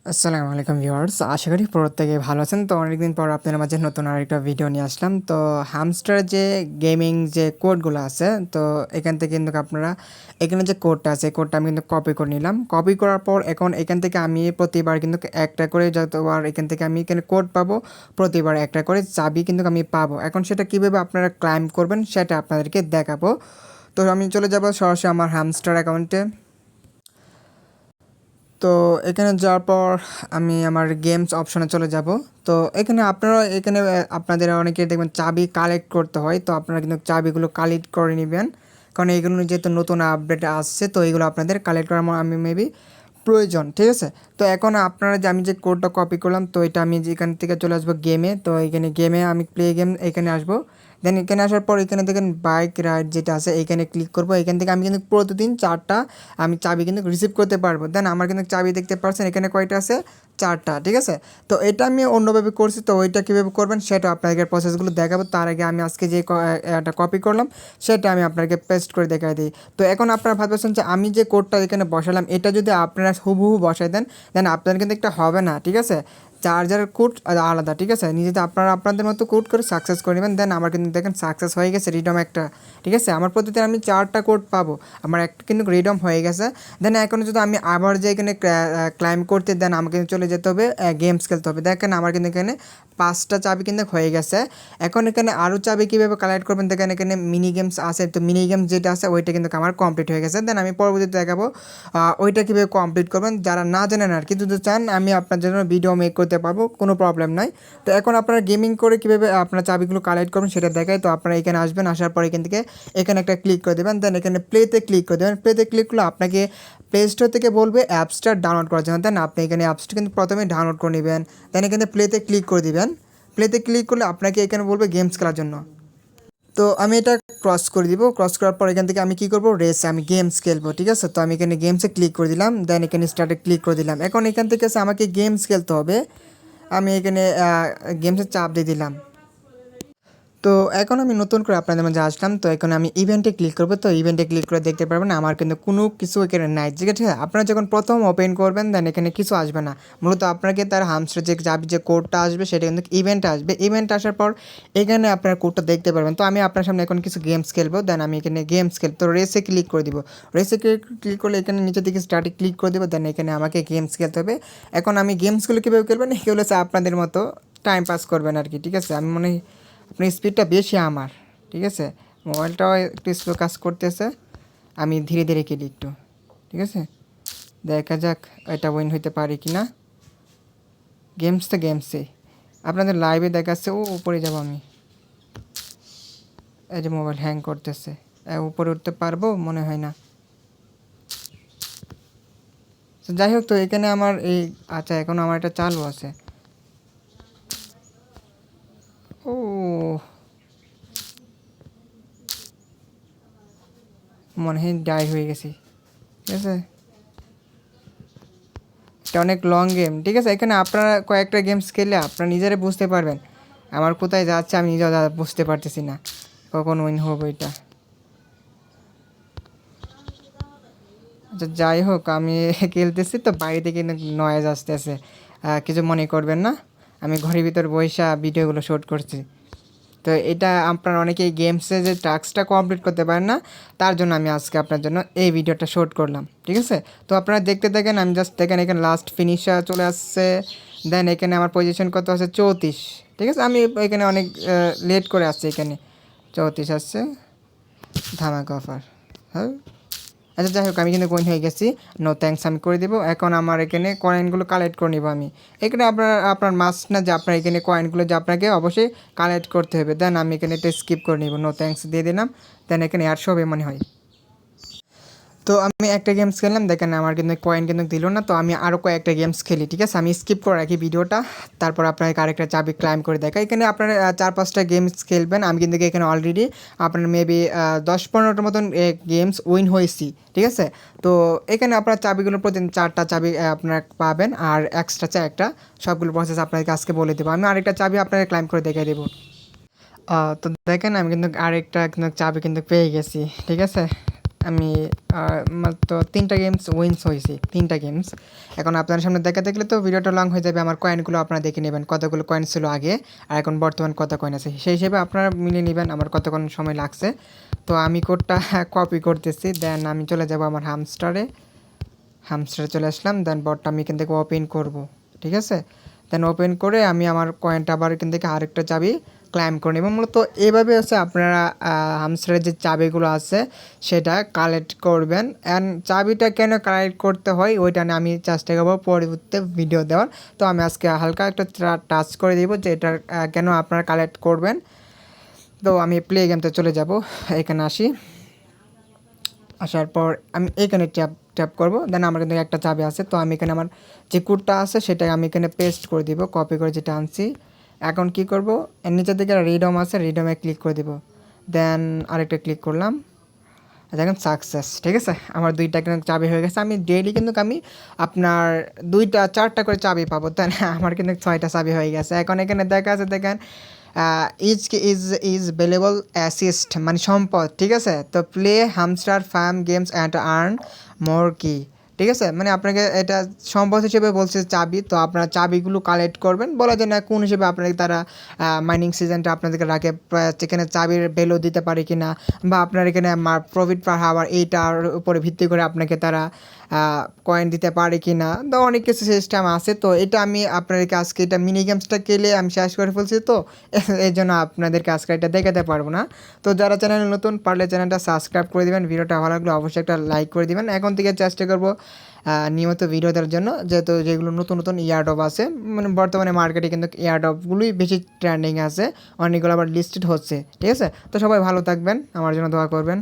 আসসালামু আলাইকুম ভিউয়ার্স, আশা করি প্রত্যেকে ভালো আছেন। তো অনেকদিন পর আপনাদের মাঝে নতুন আরেকটা ভিডিও নিয়ে আসলাম। তো হামস্টার যে গেমিং যে কোডগুলো আছে, তো এখান থেকে কিন্তু আপনারা এখানে যে কোডটা আছে, কোডটা আমি কিন্তু কপি করে নিলাম। কপি করার পর এখন এখান থেকে আমি প্রতিবার কিন্তু একটা করে যতবার এখান থেকে আমি এখানে কোড পাবো, প্রতিবার একটা করে চাবি কিন্তু আমি পাবো। এখন সেটা কীভাবে আপনারা ক্লাইম করবেন সেটা আপনাদেরকে দেখাবো। তো আমি চলে যাব সরাসরি আমার হামস্টার অ্যাকাউন্টে। তো এখানে যাওয়ার পর আমি আমার গেমস অপশনে চলে যাব। তো এখানে আপনারা এখানে আপনাদের অনেকে দেখবেন চাবি কালেক্ট করতে হয়, তো আপনারা কিন্তু চাবিগুলো কালেক্ট করে নেবেন, কারণ এইগুলো যেহেতু নতুন আপডেট আসছে, তো এইগুলো আপনাদের কালেক্ট করার আমি মেবি প্রয়োজন। ঠিক আছে, তো এখন আপনারা যে আমি যে কোডটা কপি করলাম, তো এটা আমি যেখান থেকে চলে আসবো গেমে। তো এখানে গেমে আমি প্লে গেম এখানে আসবো। দেন এখানে আসার পর এখানে দেখেন বাইক রাইড যেটা আছে এখানে ক্লিক করবো। এখান থেকে আমি কিন্তু প্রতিদিন 4টা আমি চাবি কিন্তু রিসিভ করতে পারবো। দেন আমার কিন্তু চাবি দেখতে পাচ্ছেন এখানে কয়টা আছে, 4টা। ঠিক আছে, তো এটা আমি অন্যভাবে করছি, তো ওইটা কীভাবে করবেন সেটা আপনাকে প্রসেসগুলো দেখাবো। তার আগে আমি আজকে যে এটা কপি করলাম সেটা আমি আপনাকে পেস্ট করে দেখাই দিই। তো এখন আপনারা ভাবছেন যে আমি যে কোডটা এখানে বসালাম এটা যদি আপনারা হুবহু বসাই দেন আপনার কিন্তু একটা হবে না। ঠিক আছে, চার্জারের কোড আলাদা। ঠিক আছে, নিজেদের আপনারা আপনাদের মতো কোড করে সাকসেস করে নেবেন। দেন আমার কিন্তু দেখেন সাকসেস হয়ে গেছে, রিডম একটা। ঠিক আছে, আমার প্রতিদিন আমি 4টা কোড পাবো, আমার একটা কিন্তু রিডম হয়ে গেছে। দেন এখন যদি আমি আবার যে এখানে ক্লাইম করতে, দেন আমাকে কিন্তু চলে যেতে হবে, গেমস খেলতে হবে। দেখেন আমার কিন্তু এখানে 5টা চাবি কিন্তু হয়ে গেছে। এখন এখানে আরও চাবি কীভাবে কালেক্ট করবেন, দেখেন এখানে মিনি গেমস আছে, তো মিনি গেমস যেটা আছে ওইটা কিন্তু আমার কমপ্লিট হয়ে গেছে। দেন আমি পরবর্তীতে দেখাবো ওইটা কীভাবে কমপ্লিট করবেন। যারা না জানেন আর কি, যদি চান আমি আপনার জন্য ভিডিও মেক করতে পারবো, কোনো প্রবলেম নাই। তো এখন আপনারা গেমিং করে কীভাবে আপনার চাবিগুলো কালেক্ট করবেন সেটা দেখায়। তো আপনারা এখানে আসবেন, আসার পর এখান থেকে এখানে একটা ক্লিক করে দেবেন। দেন এখানে প্লেতে ক্লিক করে দেবেন। প্লেতে ক্লিক করলে আপনাকে প্লে স্টোর থেকে বলবে অ্যাপসটা ডাউনলোড করার জন্য। দেন আপনি এখানে অ্যাপসটা কিন্তু প্রথমে ডাউনলোড করে নেবেন। দেন এখানে প্লেতে ক্লিক করে দিবেন। প্লেতে ক্লিক করলে আপনাকে এখানে বলবে গেমস খেলার জন্য। তো আমি এটা ক্রস করে দিব। ক্রস করার পর এখান থেকে আমি কী করবো, রেসে আমি গেমস খেলবো। ঠিক আছে, তো আমি এখানে গেমসে ক্লিক করে দিলাম। দেন এখানে স্টার্টে ক্লিক করে দিলাম। এখন এখান থেকে আমাকে গেমস খেলতে হবে। আমি এখানে গেমসের চাপ দিয়ে দিলাম। তো এখন আমি নতুন করে আপনাদের মাঝে আসলাম। তো এখন আমি ইভেন্টে ক্লিক করবো। তো ইভেন্টে ক্লিক করে দেখতে পারবেন আমার কিন্তু কোনো কিছু এখানে নাই। ঠিক আছে, আপনারা যখন প্রথম ওপেন করবেন দেন এখানে কিছু আসবে না। মূলত আপনাকে তার হামস্টার যে চাবি যে কোডটা আসবে সেটা কিন্তু ইভেন্টে আসবে। ইভেন্ট আসার পর এখানে আপনার কোডটা দেখতে পারবেন। তো আমি আপনার সামনে এখন কিছু গেমস খেলবো। দেন আমি এখানে গেমস খেলবো। তো রেসে ক্লিক করে দিব। রেসে ক্লিক করলে এখানে নিচের দিকে স্টার্টে ক্লিক করে দেবো। দেন এখানে আমাকে গেমস খেলতে হবে। এখন আমি গেমসগুলো কীভাবে খেলবেন, এগুলো হচ্ছে আপনাদের মতো টাইম পাস করবেন আর কি। ঠিক আছে, আমি মনে হয় আপনার স্পিডটা বেশি আমার। ঠিক আছে, মোবাইলটাও একটু স্লো কাজ করতেছে, আমি ধীরে ধীরে খেলি একটু। ঠিক আছে, দেখা যাক এটা উইন হইতে পারি কি না। গেমস তো গেমসে আপনাদের লাইভে দেখাচ্ছে। উপরে যাব আমি, এই যে মোবাইল হ্যাং করতেছে, উপরে উঠতে পারবো মনে হয় না। তো যাই হোক, তো এখানে আমার এই আচ্ছা এখন আমার এটা চালু আছে। ও মনে হয় ডাই হয়ে গেছি। ঠিক আছে, এটা অনেক লং গেম। ঠিক আছে, এখানে আপনারা কয়েকটা গেমস খেললে আপনারা নিজেরাই বুঝতে পারবেন আমার কোথায় যাচ্ছে, আমি নিজেও বুঝতে পারতেছি না কখন উইন হবো এটা। আচ্ছা যাই হোক, আমি খেলতেছি তো বাইরে থেকে নয়েজ আসতেছে, কিছু মনে করবেন না। আমি ঘরের ভিতর বসে ভিডিওগুলো শ্যুট করছি। তো এটা আপনারা অনেকেই গেমসে যে টাস্কটা কমপ্লিট করতে পারেন না, তার জন্য আমি আজকে আপনার জন্য এই ভিডিওটা শ্যুট করলাম। ঠিক আছে, তো আপনারা দেখতে থাকেন। আমি জাস্ট দেখেন এখানে লাস্ট ফিনিশার চলে আসছে। দেন এখানে আমার পজিশন কত আছে, 34। ঠিক আছে, আমি এখানে অনেক লেট করে আসছি, এখানে 34 আসছে। ধামাকা অফার। হ্যাঁ, আচ্ছা যাই হোক, আমি কিন্তু কয়েন হয়ে গেছি। নো থ্যাঙ্কস আমি করে দেবো। এখন আমার এখানে কয়েনগুলো কালেক্ট করে নেবো আমি। এখানে আপনার মাস্ট না যে আপনার এখানে কয়েনগুলো যে আপনাকে অবশ্যই কালেক্ট করতে হবে। দেন আমি এখানে এটা স্কিপ করে নেবো, নো থ্যাঙ্কস দিয়ে দিলাম। দেন এখানে 800 হবে মনে হয়। তো আমি একটা গেমস খেললাম, দেখেন আমার কিন্তু কয়েন কিন্তু দিল না। তো আমি আরও কয়েকটা গেমস খেলি। ঠিক আছে, আমি স্কিপ করে রাখি ভিডিওটা, তারপর আপনাকে আরেকটা চাবি ক্লাইম করে দেখা। এখানে আপনারা 4-5টা গেমস খেলবেন। আমি কিন্তু এখানে অলরেডি আপনার মেবি 10-15টার মতন গেমস উইন হয়েছি। ঠিক আছে, তো এখানে আপনার চাবিগুলোর প্রতিদিন 4টা চাবি আপনারা পাবেন, আর এক্সট্রা চা একটা, সবগুলো প্রসেস আপনাকে আজকে বলে দেবো। আমি আরেকটা চাবি আপনাকে ক্লাইম করে দেখিয়ে দেবো। তো দেখেন আমি কিন্তু আরেকটা কিন্তু চাবি কিন্তু পেয়ে গেছি। ঠিক আছে, আমি মাত্র 3টা গেমস উইন্স হয়েছি, 3টা গেমস। এখন আপনার সামনে দেখা দেখলে তো ভিডিওটা লং হয়ে যাবে। আমার কয়েনগুলো আপনারা দেখে নেবেন, কতগুলো কয়েন ছিল আগে আর এখন বর্তমান কত কয়েন আছে, সেই হিসেবে আপনারা মিলিয়ে নেবেন আমার কতক্ষণ সময় লাগছে। তো আমি কোডটা কপি করতেছি, দেন আমি চলে যাব আমার হামস্টারে চলে আসলাম। দেন বটটা আমি এখান থেকে ওপেন করব, ঠিক আছে। দেন ওপেন করে আমি আমার কয়েনটা আবার এখান থেকে আরেকটা চাবি ক্লাইম করে নেব। মূলত এইভাবে হচ্ছে আপনারা হামস্টারের যে চাবিগুলো আছে সেটা কালেক্ট করবেন। অ্যান্ড চাবিটা কেন কালেক্ট করতে হয় ওইটা নিয়ে আমি চেষ্টা করবো পরবর্তী ভিডিও দেওয়ার। তো আমি আজকে হালকা একটা টাচ করে দিব যে এটা কেন আপনারা কালেক্ট করবেন। তো আমি প্লে গেমতে চলে যাব, এখানে আসার পর আমি এখানে ট্যাপ করব। দেন আমার কিন্তু একটা চাবি আছে, তো আমি এখানে আমার যে কোডটা আছে সেটা আমি এখানে পেস্ট করে দিব, কপি করে যেটা আনছি। এখন কি করব, এর নিচের দিকে রিডম আছে, রিডমে ক্লিক করে দিব। দেন আরেকটা ক্লিক করলাম, দেখেন সাকসেস, ঠিক আছে। আমার 2টা কিন্তু চাবি হয়ে গেছে। আমি ডেইলি কিন্তু আমি আপনার 2টা 4টা করে চাবি পাবো, তাই না? আমার কিন্তু 6টা চাবি হয়ে গেছে। এখন এখানে দেখা আছে, দেখেন ইজ ভ্যালুয়েবল অ্যাসিস্ট মানে সম্পদ, ঠিক আছে। তো play hamster farm games and earn মোর কি, ঠিক আছে। মানে আপনাকে এটা সম্পদ হিসেবে বলছে চাবি, তো আপনারা চাবিগুলো কালেক্ট করবেন। বলা যায় না কোন হিসেবে আপনাকে তারা মাইনিং সিজনটা আপনাদেরকে রাখে, যেখানে চাবির ভ্যালু দিতে পারে কি না, বা আপনার এখানে প্রফিট পার হাওয়ার এইটার উপরে ভিত্তি করে আপনাকে তারা কয়েন দিতে পারে কি না, তো অনেক কিছু সিস্টেম আছে। তো এটা আমি আপনাদেরকে আজকে এটা মিনি গেমসটা খেলে আমি শেষ করে ফেলছি, তো এই জন্য আপনাদেরকে আজকে এটা দেখাতে পারবো না। তো যারা চ্যানেলে নতুন পারলে চ্যানেলটা সাবস্ক্রাইব করে দেবেন, ভিডিওটা ভালো লাগলে অবশ্যই একটা লাইক করে দেবেন। এখন থেকে চেষ্টা করবো নিয়মিত ভিডিও দেওয়ার জন্য, যেহেতু যেগুলো নতুন নতুন ইয়ারডপ আছে, মানে বর্তমানে মার্কেটে কিন্তু ইয়ারডপগুলোই বেশি ট্রেন্ডিং আছে, অনেকগুলো আবার লিস্টেড হচ্ছে, ঠিক আছে। তো সবাই ভালো থাকবেন, আমার জন্য দোয়া করবেন।